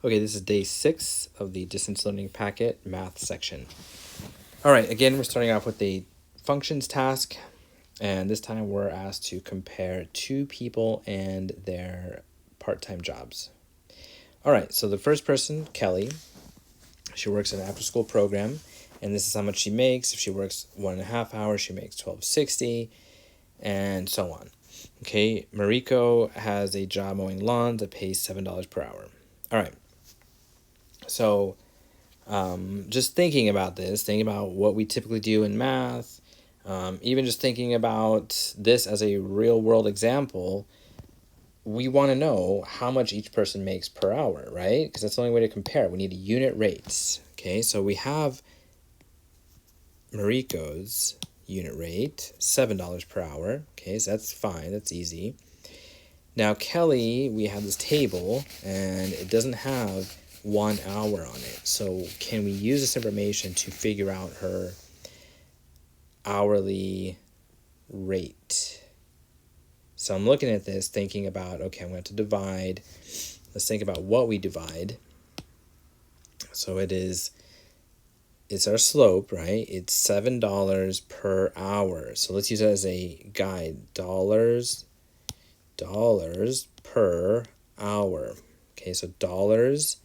Okay, this is day 6 of the distance learning packet math section. All right, again, we're starting off with the functions task, and this time we're asked to compare two people and their part-time jobs. All right, so the first person, Kelly, she works in an after-school program, and this is how much she makes. If she works 1.5 hours, she makes $12.60, and so on. Okay, Mariko has a job mowing lawns that pays $7 per hour. All right. So just thinking about this, thinking about what we typically do in math, even just thinking about this as a real world example, we want to know how much each person makes per hour, right? Because that's the only way to compare. We need unit rates. Okay, so we have Mariko's unit rate, $7 per hour. Okay, so that's fine, that's easy. Now Kelly, we have this table, and it doesn't have 1 hour on it. So can we use this information to figure out her hourly rate? So I'm looking at this thinking about, okay, I'm going to divide. Let's think about what we divide. So it's our slope, right? It's $7 per hour. So let's use that as a guide. Dollars per hour. Okay, so dollars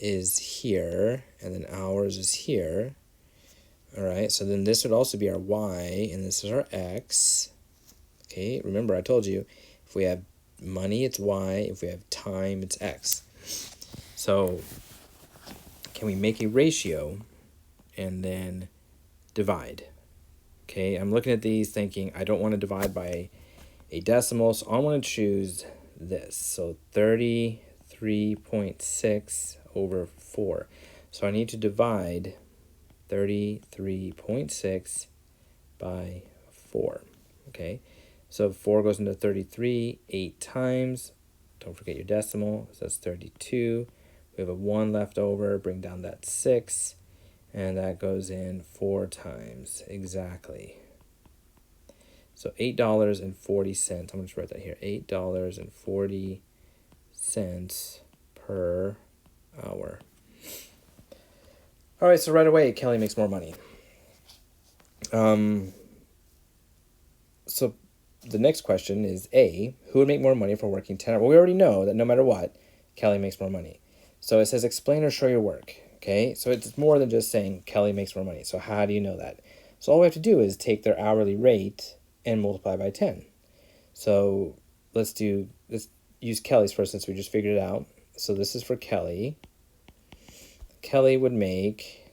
is here, and then hours is here. All right, so then this would also be our y, and this is our x. Okay, remember I told you, if we have money, it's y. If we have time, it's x. So can we make a ratio and then divide? Okay, I'm looking at these thinking I don't want to divide by a decimal, so I want to choose this. So 33.6 over 4. So I need to divide 33.6 by 4. Okay, so 4 goes into 33 8 times. Don't forget your decimal. So that's 32. We have a 1 left over. Bring down that 6. And that goes in 4 times exactly. So $8.40. I'm going to just write that here. $8.40 per hour. All right, so right away, Kelly makes more money. So the next question is A, who would make more money for working 10 hours? Well, we already know that no matter what, Kelly makes more money. So it says explain or show your work. Okay, so it's more than just saying Kelly makes more money. So how do you know that? So all we have to do is take their hourly rate and multiply by 10. So let's use Kelly's first since we just figured it out. So this is for Kelly. Kelly would make,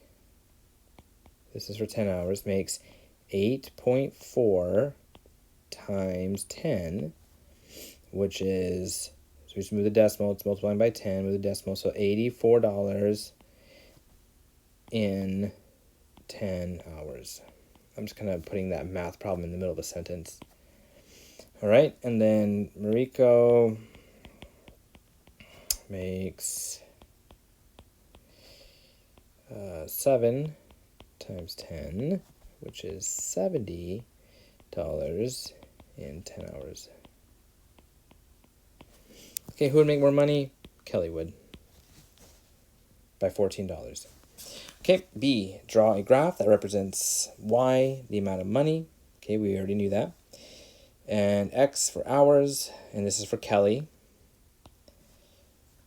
this is for 10 hours, makes 8.4 times 10, which is, so we just move the decimal, it's multiplying by 10 with the decimal, so $84 in 10 hours. I'm just kind of putting that math problem in the middle of a sentence. All right, and then Mariko makes 7 times 10, which is $70 in 10 hours. Okay, who would make more money? Kelly would, by $14. Okay, B, draw a graph that represents Y, the amount of money. Okay, we already knew that. And X for hours, and this is for Kelly.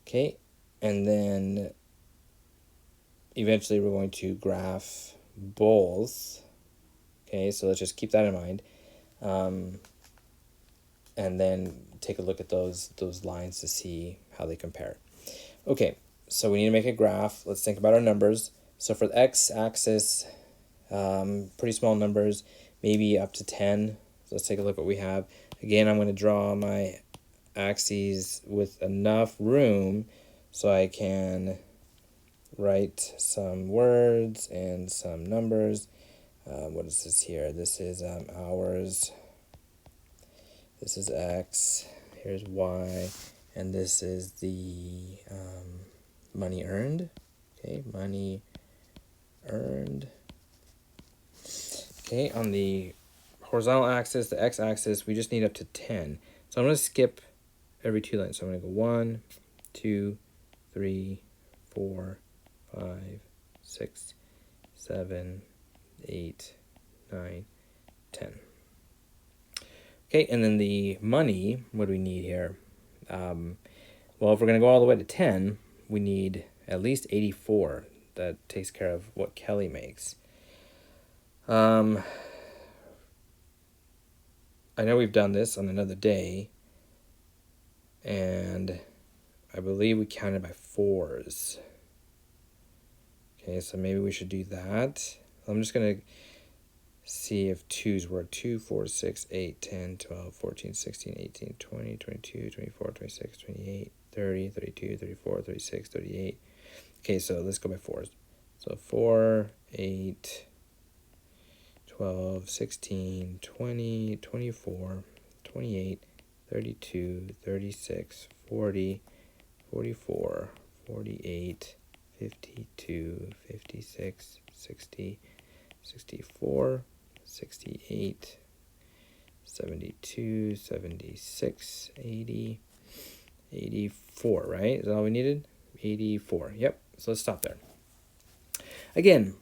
Okay, and then eventually we're going to graph both. Okay, so let's just keep that in mind. And then take a look at those lines to see how they compare. Okay, so we need to make a graph. Let's think about our numbers. So for the x-axis, pretty small numbers, maybe up to 10. So let's take a look what we have. Again, I'm going to draw my axes with enough room so I can write some words and some numbers. What is this here? This is hours. This is X. Here's Y. And this is the money earned. Okay, money earned. Okay, on the horizontal axis, the x-axis, we just need up to 10. So I'm going to skip every 2 lines. So I'm going to go 1, 2, 3, 4, 5, 6, 7, 8, 9, 10. Okay, and then the money, what do we need here? Well, if we're going to go all the way to 10, we need at least 84. That takes care of what Kelly makes. I know we've done this on another day, and I believe we counted by 4s. Okay, so maybe we should do that. I'm just going to see if 2s were 2, 4, 6, 8, 10, 12, 14, 16, 18, 20, 22, 24, 26, 28, 30, 32, 34, 36, 38. Okay, so let's go by 4s. So 4, 8, 12, 16, 20, 24, 28, 32, 36, 40, 44, 48, 52, 56, 60, 64, 68, 72, 76, 80, 84, right? Is that all we needed? 84. Yep. So let's stop there. Again,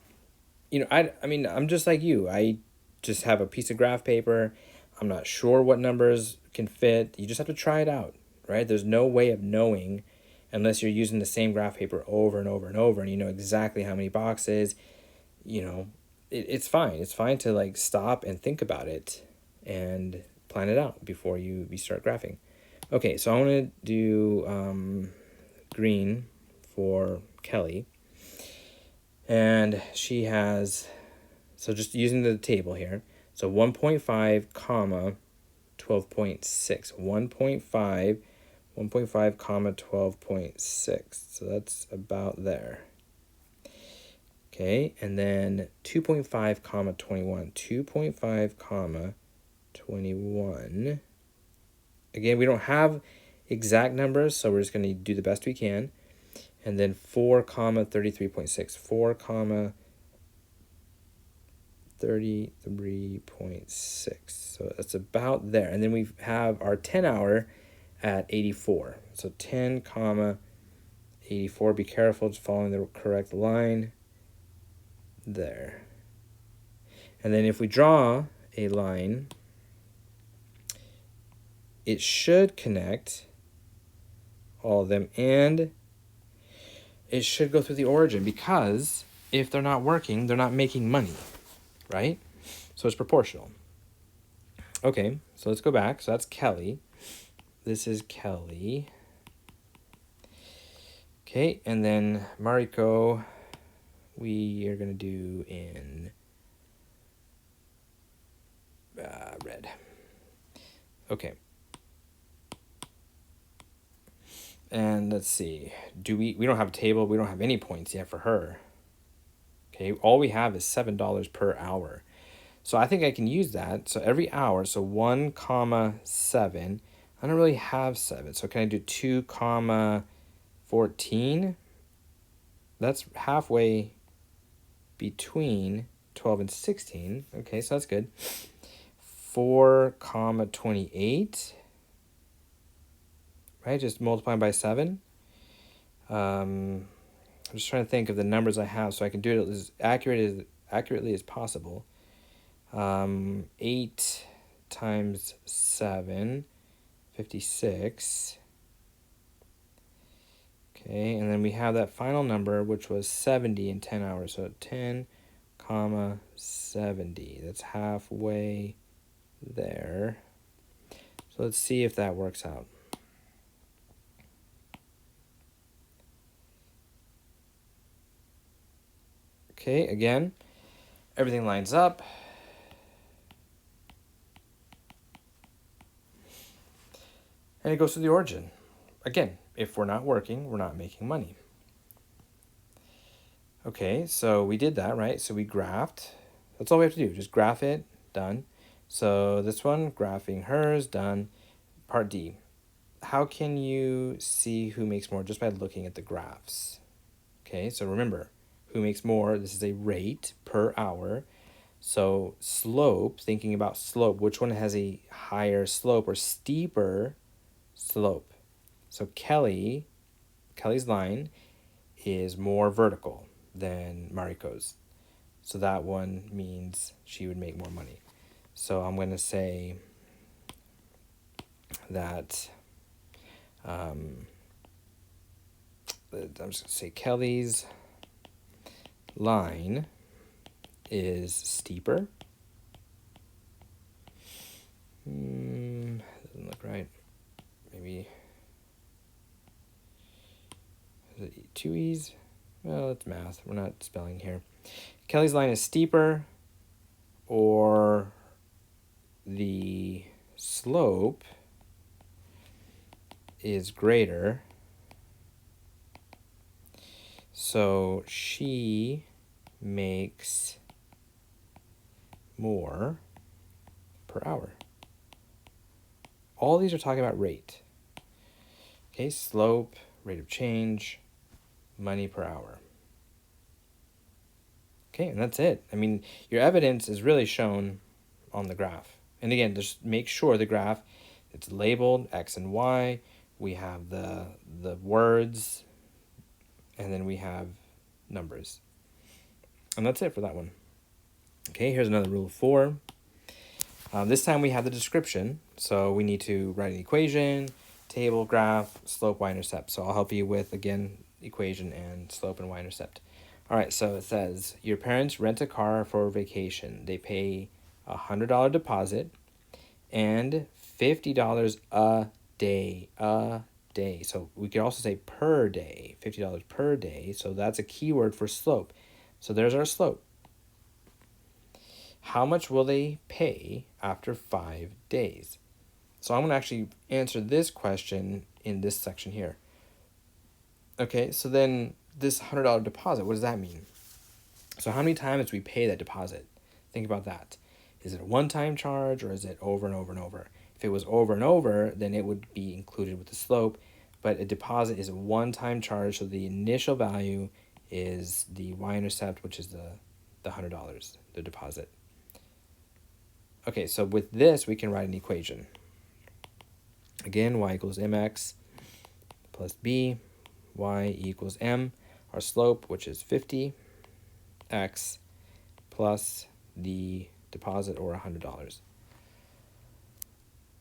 I mean, I'm just like you. I just have a piece of graph paper. I'm not sure what numbers can fit. You just have to try it out, right? There's no way of knowing unless you're using the same graph paper over and over and over, and you know exactly how many boxes. It's fine. It's fine to like stop and think about it and plan it out before you start graphing. Okay, so I want to do green for Kelly. And she has, so just using the table here, so 1.5 comma 12.6, 1.5 comma 12.6, so that's about there. Okay, and then 2.5 comma 21, 2.5 comma 21. Again, we don't have exact numbers, so we're just going to do the best we can. And then 4 comma 33.6, 4 comma 33.6. So that's about there. And then we have our 10 hour at 84. So 10 comma 84. Be careful, just following the correct line there. And then if we draw a line, it should connect all of them, and it should go through the origin, because if they're not working, they're not making money, right? So it's proportional. Okay, so let's go back. So that's Kelly. This is Kelly. Okay, and then Mariko, we are going to do in red. Okay. And let's see. We don't have a table. We don't have any points yet for her. Okay, all we have is $7 per hour. So I think I can use that. So every hour, so 1 comma 7. I don't really have 7. So can I do 2 comma 14? That's halfway between 12 and 16. Okay, so that's good. 4 comma 28. Right, just multiplying by 7. I'm just trying to think of the numbers I have so I can do it as accurately as possible. 8 times 7, 56. Okay, and then we have that final number, which was 70 in 10 hours. So 10 comma 70. That's halfway there. So let's see if that works out. Okay, again, everything lines up. And it goes to the origin. Again, if we're not working, we're not making money. Okay, so we did that, right? So we graphed. That's all we have to do. Just graph it. Done. So this one, graphing hers, done. Part D. How can you see who makes more? Just by looking at the graphs. Okay, so remember, who makes more? This is a rate per hour. So slope, thinking about slope, which one has a higher slope or steeper slope? So Kelly Kelly's line is more vertical than Mariko's. So that one means she would make more money. So I'm going to say that, I'm just going to say Kelly's line is steeper. Doesn't look right. Maybe, is it 2 E's? Well, it's math. We're not spelling here. Kelly's line is steeper, or the slope is greater, so she makes more per hour. All these are talking about rate. Okay, slope, rate of change, money per hour. Okay, and that's it. I mean, your evidence is really shown on the graph. And again, just make sure the graph, it's labeled X and Y. We have the words, and then we have numbers. And that's it for that one. Okay, here's another rule of 4. This time we have the description. So we need to write an equation, table, graph, slope, y-intercept. So I'll help you with, again, equation and slope and y-intercept. All right, so it says, your parents rent a car for vacation. They pay $100 deposit and $50 a day. So we could also say per day, $50 per day. So that's a keyword for slope. So there's our slope. How much will they pay after 5 days? So I'm going to actually answer this question in this section here. Okay, so then this $100 deposit, what does that mean? So how many times do we pay that deposit? Think about that. Is it a one-time charge, or is it over and over and over? If it was over and over, then it would be included with the slope, but a deposit is a one-time charge, so the initial value is the y-intercept, which is the $100, the deposit. Okay, so with this, we can write an equation. Again, y equals mx plus b, y equals m, our slope, which is 50, x plus the deposit, or $100.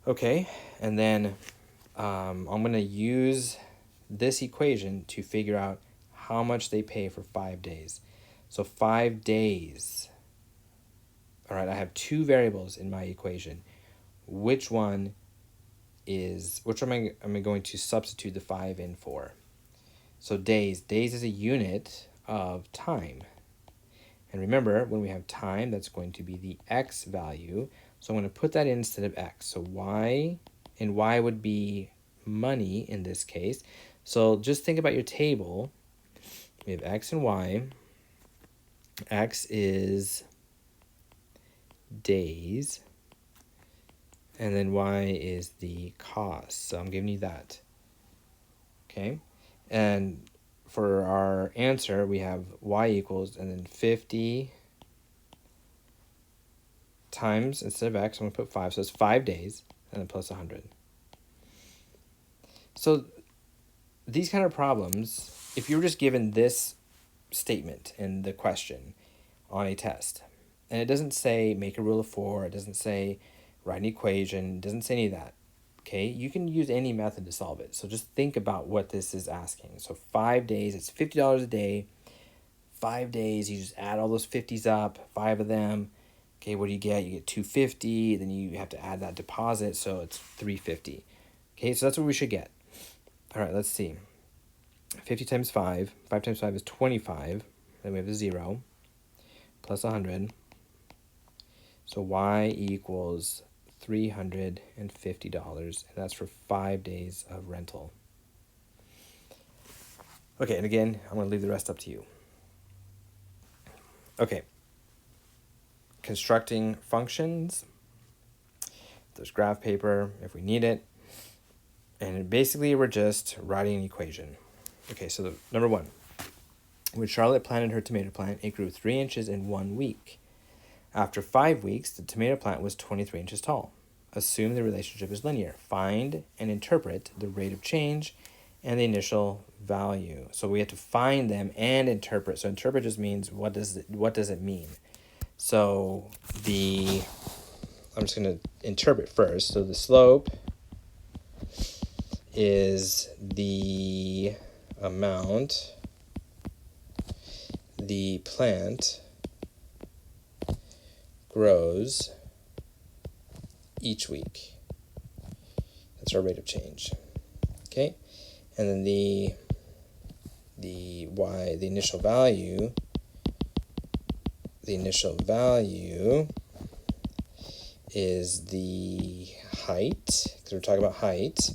Okay, and then I'm going to use this equation to figure out how much they pay for 5 days. So 5 days. All right, I have 2 variables in my equation. Which am I going to substitute the 5 in for? So days is a unit of time. And remember, when we have time, that's going to be the x value. So I'm going to put that in instead of x. So y, and y would be money in this case. So just think about your table. We have x and y. X is days, and then y is the cost. So I'm giving you that. Okay, and for our answer, we have y equals, and then 50 times, instead of x, I'm going to put 5. So it's 5 days, and then plus 100. So these kind of problems, if you were just given this statement in the question on a test, and it doesn't say make a rule of 4, it doesn't say write an equation, it doesn't say any of that, okay, you can use any method to solve it. So just think about what this is asking. So 5 days, it's $50 a day. 5 days, you just add all those 50s up, 5 of them. Okay, what do you get? You get $250, then you have to add that deposit, so it's $350. Okay, so that's what we should get. All right, let's see. 50 times 5. 5 times 5 is 25. Then we have a 0 plus 100. So y equals $350, and that's for 5 days of rental. Okay, and again, I'm going to leave the rest up to you. Okay. Constructing functions. There's graph paper if we need it. And basically, we're just writing an equation. Okay, so number 1. When Charlotte planted her tomato plant, it grew 3 inches in 1 week. After 5 weeks, the tomato plant was 23 inches tall. Assume the relationship is linear. Find and interpret the rate of change and the initial value. So we have to find them and interpret. So interpret just means what does it mean? So I'm just going to interpret first. So the slope is the amount the plant grows each week. That's our rate of change. Okay? And then the initial value is the height, because we're talking about height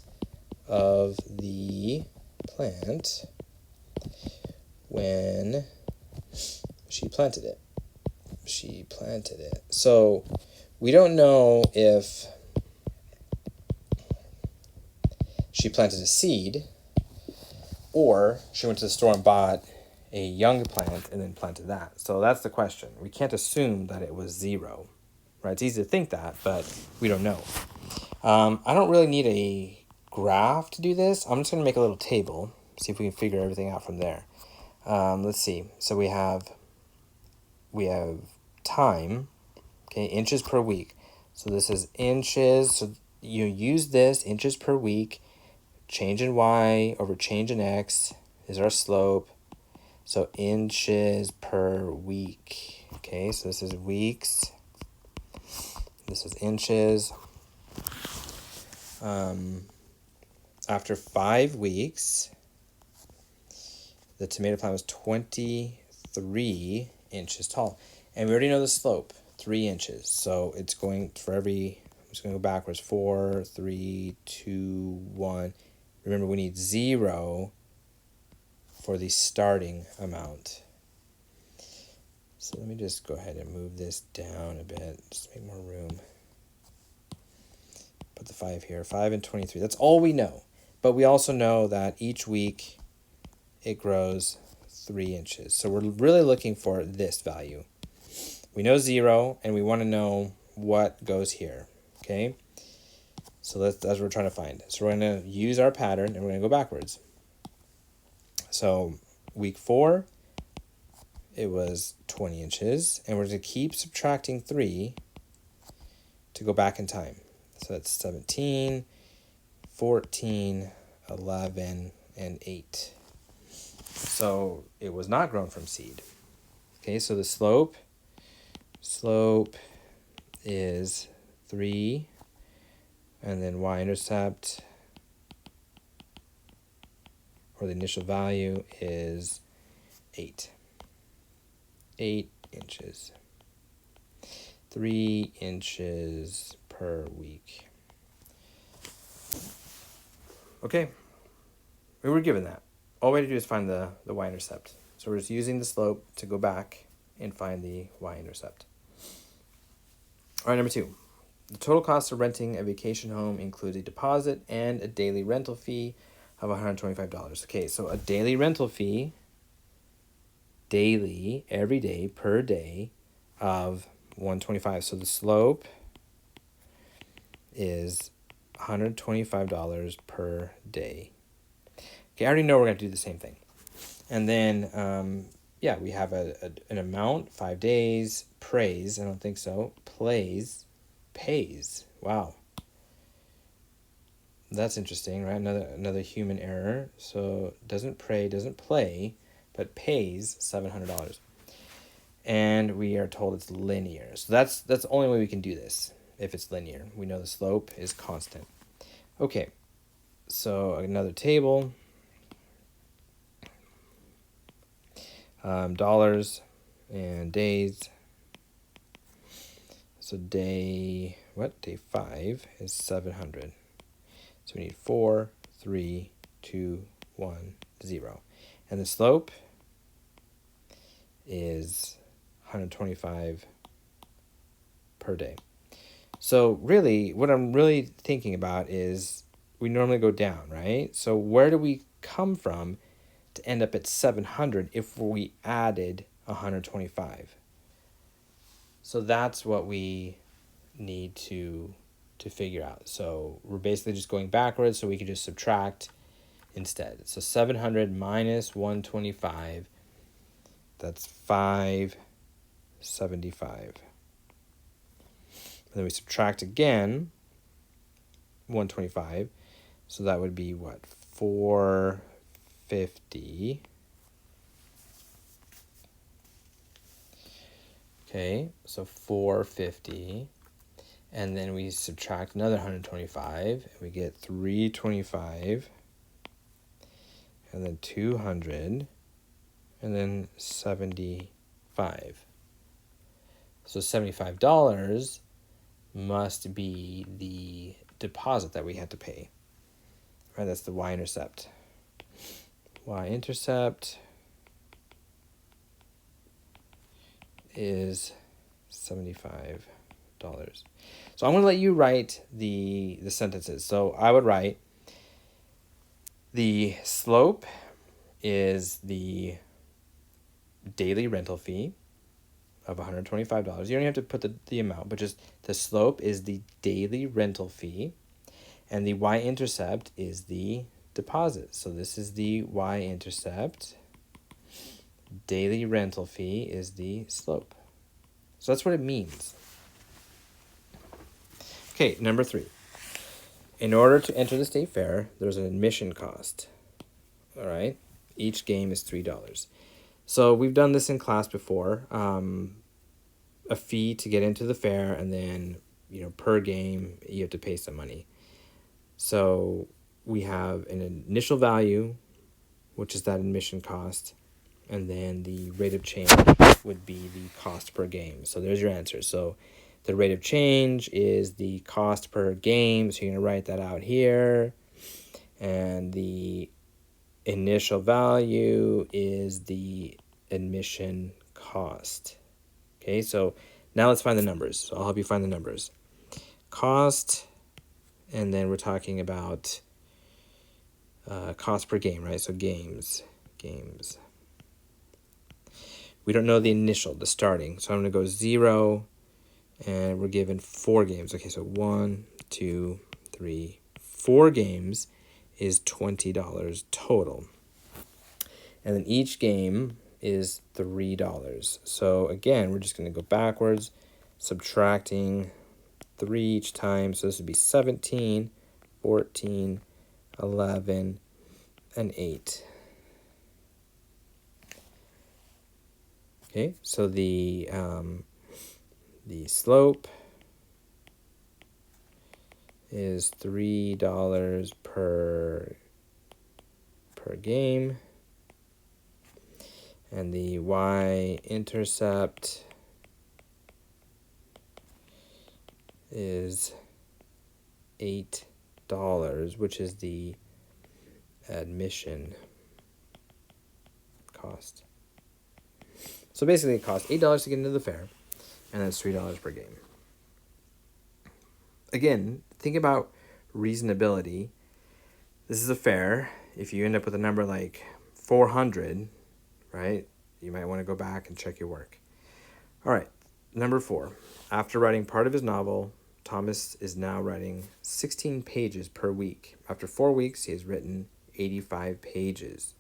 of the plant when she planted it. So we don't know if she planted a seed or she went to the store and bought a young plant and then planted that. So that's the question. We can't assume that it was 0, right? It's easy to think that, but we don't know. I don't really need a graph to do this. I'm just going to make a little table, see if we can figure everything out from there. Let's see. So we have time, okay, inches per week. So this is inches. So you use this, inches per week. Change in y over change in x is our slope. So inches per week. Okay, so this is weeks. This is inches. After 5 weeks, the tomato plant was 23 inches tall. And we already know the slope, 3 inches. So it's going for every, I'm just going to go backwards, 4, 3, 2, 1. Remember, we need 0 for the starting amount. So let me just go ahead and move this down a bit, just to make more room. Put the 5 here, 5 and 23. That's all we know. But we also know that each week it grows 3 inches. So we're really looking for this value. We know 0, and we want to know what goes here, okay? So that's what we're trying to find. So we're going to use our pattern, and we're going to go backwards. So week 4, it was 20 inches, and we're going to keep subtracting 3 to go back in time. So that's 17, 14, 11, and 8. So it was not grown from seed. Okay, so the slope is 3, and then y-intercept, or the initial value, is 8. 8 inches. 3 inches per week. Okay, we were given that. All we have to do is find the y-intercept. So we're just using the slope to go back and find the y-intercept. All right, number 2. The total cost of renting a vacation home includes a deposit and a daily rental fee of $125. Okay, so a daily rental fee, daily, every day, per day, of $125. So the slope is $125 per day. Okay, I already know we're going to do the same thing. And then, we have an amount, 5 days, praise, I don't think so, pays. Wow. That's interesting, right? Another human error. So doesn't play, but pays $700. And we are told it's linear. So that's the only way we can do this. If it's linear, we know the slope is constant. Okay, so another table. Dollars and days. So day 5 is 700. So we need 4, 3, 2, 1, 0. And the slope is 125 per day. So really, what I'm really thinking about is we normally go down, right? So where do we come from to end up at 700 if we added 125? So that's what we need to figure out. So we're basically just going backwards, so we can just subtract instead. So 700 minus 125, that's 575. And then we subtract again 125, so that would be what? 450. Okay, so 450. And then we subtract another 125, and we get 325. And then 200. And then 75. So $75 must be the deposit that we had to pay. Right, that's the y-intercept. Y-intercept is $75. So I'm going to let you write the sentences. So I would write the slope is the daily rental fee of $125. You don't even have to put the amount, but just the slope is the daily rental fee, and the y-intercept is the deposit. So this is the y-intercept. Daily rental fee is the slope. So that's what it means. Okay, number 3. In order to enter the state fair, there's an admission cost. All right, each game is $3. So we've done this in class before. A fee to get into the fair, and then per game you have to pay some money. So we have an initial value, which is that admission cost, and then the rate of change would be the cost per game. So there's your answer. So the rate of change is the cost per game, so you're going to write that out here. And the initial value is the admission cost. Okay, so now let's find the numbers. So I'll help you find the numbers. Cost, and then we're talking about cost per game, right? So games. We don't know the initial, the starting. So I'm going to go 0, and we're given 4 games. Okay, so 1, 2, 3, 4 games is $20 total. And then each game is $3. So again, we're just going to go backwards, subtracting 3 each time. So this would be 17, 14, 11, and 8. Okay, so the slope is $3 per game, and the y-intercept is $8, which is the admission cost. So basically it costs $8 to get into the fair, and that's $3 per game. Again, think about reasonability. This is a fair. If you end up with a number like 400, right, you might want to go back and check your work. All right, number 4. After writing part of his novel, Thomas is now writing 16 pages per week. After 4 weeks, he has written 85 pages.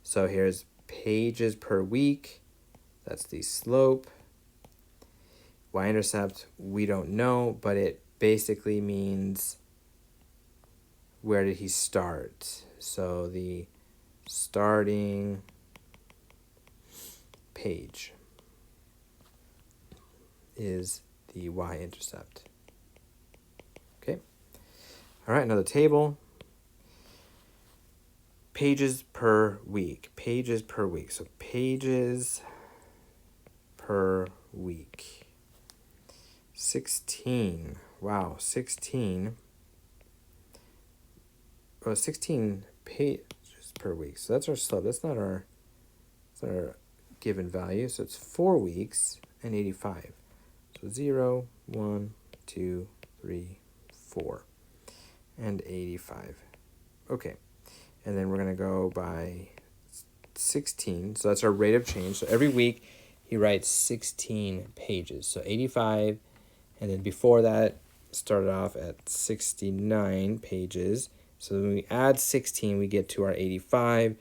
So here's pages per week. That's the slope. Y-intercept, we don't know, but it basically means where did he start. So the starting page is the y-intercept. Okay. All right, another table. Pages per week. Pages per week. So pages per week. 16. Wow, 16. Oh, 16 pages per week. So that's our slope. That's not our given value. So it's 4 weeks and 85. So 0, 1, 2, 3, 4, and 85. Okay. And then we're going to go by 16. So that's our rate of change. So every week he writes 16 pages. So 85. And then before that, started off at 69 pages. So when we add 16, we get to our 85.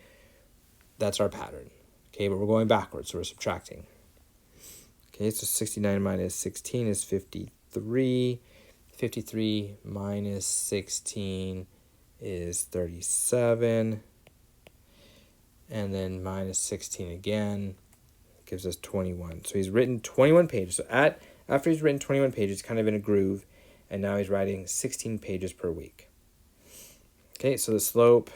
That's our pattern. Okay, but we're going backwards, so we're subtracting. Okay, so 69 minus 16 is 53. 53 minus 16 is 37. And then minus 16 again gives us 21. So he's written 21 pages. So after he's written 21 pages, kind of in a groove, and now he's writing 16 pages per week. Okay, so the slope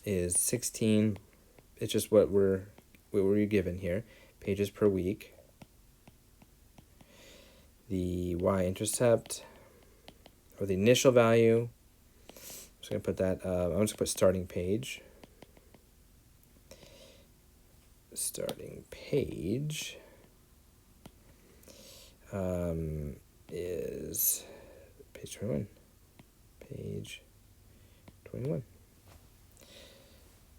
is 16. It's just what we're given here, pages per week. The y-intercept, or the initial value, I'm just going to put that, I'm just going to put starting page. Starting page is page 21. Page 21.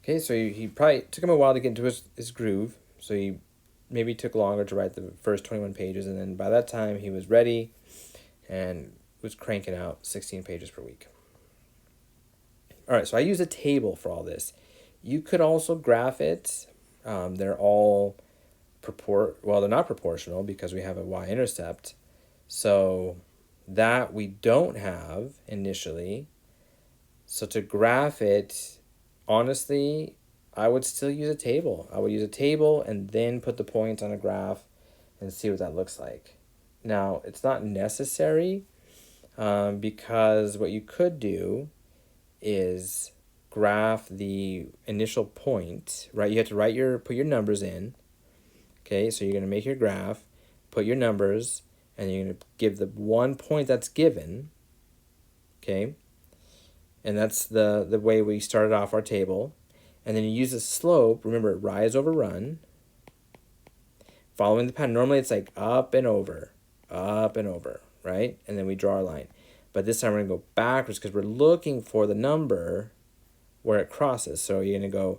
Okay, so he probably took him a while to get into his groove, so he maybe took longer to write the first 21 pages, and then by that time he was ready and was cranking out 16 pages per week. All right, so I use a table for all this. You could also graph it. They're all they're not proportional because we have a y-intercept. So that we don't have initially. So to graph it, honestly, I would still use a table. I would use a table and then put the points on a graph and see what that looks like. Now, it's not necessary because what you could do is graph the initial point, right? You have to put your numbers in. Okay, so you're going to make your graph, put your numbers, and you're going to give the 1 point that's given. Okay, and that's the way we started off our table. And then you use the slope. Remember, rise over run. Following the pattern. Normally it's like up and over, right? And then we draw our line. But this time we're going to go backwards because we're looking for the number where it crosses. So you're going to go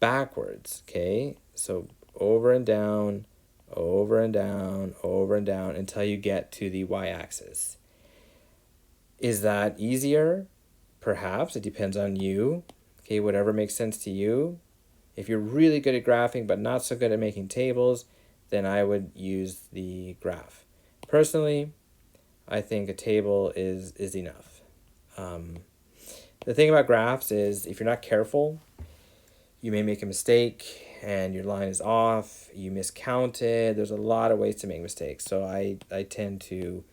backwards, okay? So over and down, over and down, over and down until you get to the y-axis. Is that easier? Perhaps. It depends on you. Okay, whatever makes sense to you. If you're really good at graphing but not so good at making tables, then I would use the graph. Personally, I think a table is enough. The thing about graphs is if you're not careful, you may make a mistake and your line is off, you miscounted. There's a lot of ways to make mistakes. So I tend to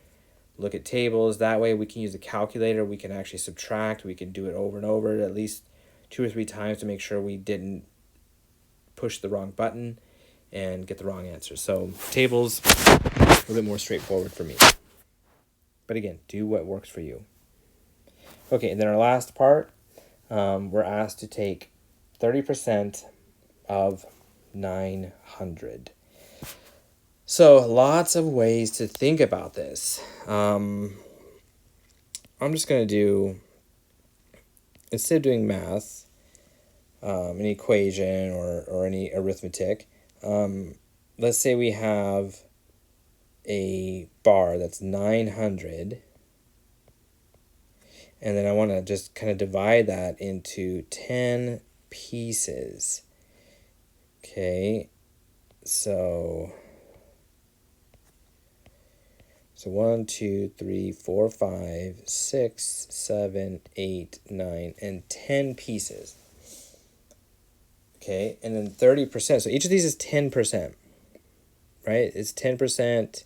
look at tables. That way we can use a calculator. We can actually subtract. We can do it over and over at least 2 or 3 times to make sure we didn't push the wrong button and get the wrong answer. So tables, a little bit more straightforward for me. But again, do what works for you. Okay, and then our last part, we're asked to take 30% of 900. So lots of ways to think about this. I'm just going to do, instead of doing math, an equation or any arithmetic, let's say we have a bar that's 900, and then I want to just kind of divide that into 10 pieces. Okay, so 1, 2, 3, 4, 5, 6, 7, 8, 9, and 10 pieces. Okay, and then 30%. So each of these is 10%, right? It's 10%,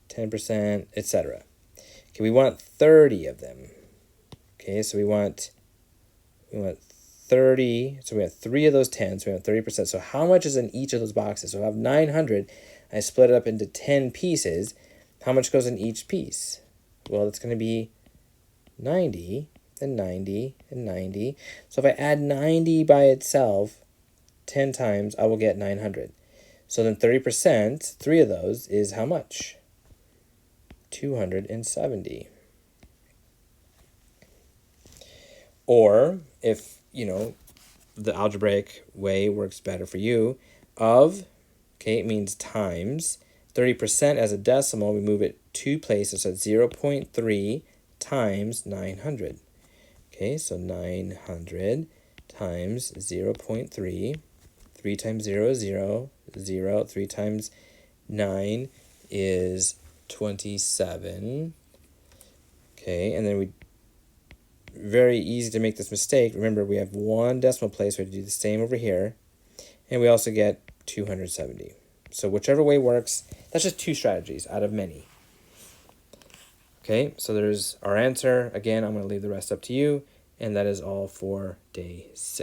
10%, etc. Okay, we want 30 of them. Okay, so we want 30. So we have 3 of those 10. So we have 30%. So how much is in each of those boxes? So I have 900. I split it up into 10 pieces. How much goes in each piece? Well, it's going to be 90 and 90 and 90. So if I add 90 by itself 10 times, I will get 900. So then 30%, 3 of those, is how much? 270. Or if, the algebraic way works better for you, it means times. 30% as a decimal, we move it 2 places, so it's 0.3 times 900. Okay, so 900 times 0.3. 3 times 0 is 0. 0. 3 times 9 is 27. Okay, and then we, very easy to make this mistake. Remember, we have one decimal place. We have to do the same over here. And we also get 270. So whichever way works, that's just two strategies out of many. Okay, so there's our answer. Again, I'm going to leave the rest up to you. And that is all for day 6.